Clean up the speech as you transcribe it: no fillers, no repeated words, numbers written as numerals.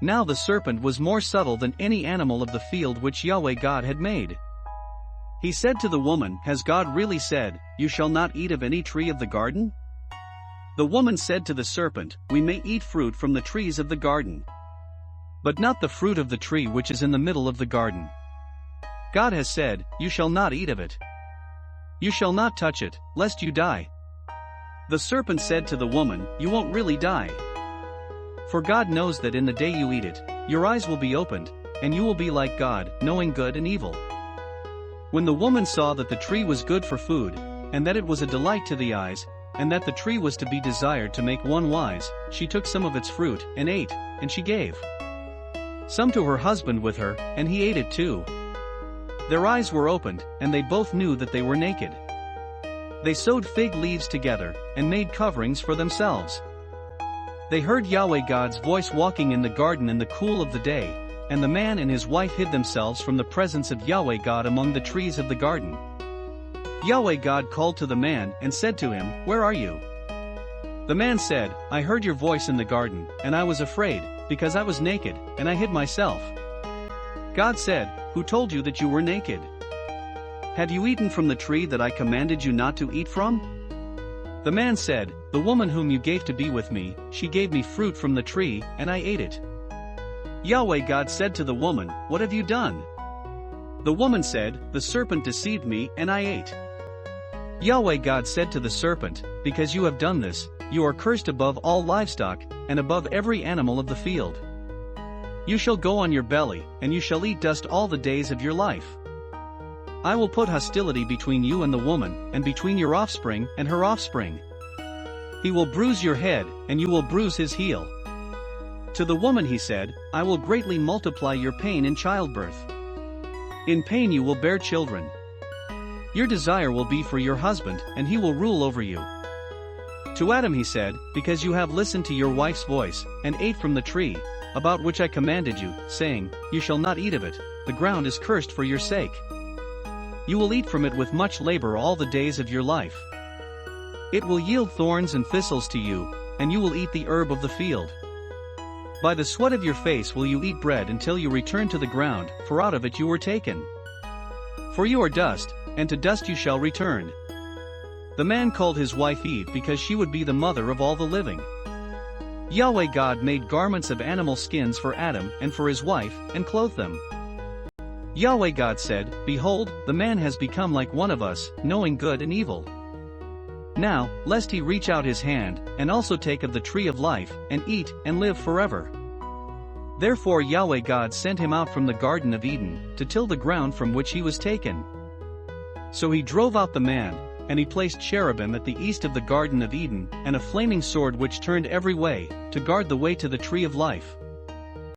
Now the serpent was more subtle than any animal of the field which Yahweh God had made. He said to the woman, "Has God really said, 'You shall not eat of any tree of the garden'?" The woman said to the serpent, "We may eat fruit from the trees of the garden, but not the fruit of the tree which is in the middle of the garden. God has said, 'You shall not eat of it. You shall not touch it, lest you die.'" The serpent said to the woman, "You won't really die. For God knows that in the day you eat it, your eyes will be opened, and you will be like God, knowing good and evil." When the woman saw that the tree was good for food, and that it was a delight to the eyes, and that the tree was to be desired to make one wise, she took some of its fruit, and ate, and she gave some to her husband with her, and he ate it too. Their eyes were opened, and they both knew that they were naked. They sewed fig leaves together, and made coverings for themselves. They heard Yahweh God's voice walking in the garden in the cool of the day, and the man and his wife hid themselves from the presence of Yahweh God among the trees of the garden. Yahweh God called to the man and said to him, "Where are you?" The man said, "I heard your voice in the garden, and I was afraid, because I was naked, and I hid myself." God said, "Who told you that you were naked? Have you eaten from the tree that I commanded you not to eat from?" The man said, "The woman whom you gave to be with me, she gave me fruit from the tree, and I ate it." Yahweh God said to the woman, "What have you done?" The woman said, "The serpent deceived me, and I ate." Yahweh God said to the serpent, "Because you have done this, you are cursed above all livestock, and above every animal of the field. You shall go on your belly, and you shall eat dust all the days of your life. I will put hostility between you and the woman, and between your offspring and her offspring. He will bruise your head, and you will bruise his heel." To the woman he said, "I will greatly multiply your pain in childbirth. In pain you will bear children. Your desire will be for your husband, and he will rule over you." To Adam he said, "Because you have listened to your wife's voice, and ate from the tree, about which I commanded you, saying, 'You shall not eat of it,' the ground is cursed for your sake. You will eat from it with much labor all the days of your life. It will yield thorns and thistles to you, and you will eat the herb of the field. By the sweat of your face will you eat bread until you return to the ground, for out of it you were taken. For you are dust, and to dust you shall return." The man called his wife Eve because she would be the mother of all the living. Yahweh God made garments of animal skins for Adam and for his wife, and clothed them. Yahweh God said, "Behold, the man has become like one of us, knowing good and evil. Now, lest he reach out his hand, and also take of the tree of life, and eat, and live forever." Therefore Yahweh God sent him out from the Garden of Eden, to till the ground from which he was taken. So he drove out the man, and he placed cherubim at the east of the Garden of Eden, and a flaming sword which turned every way, to guard the way to the tree of life.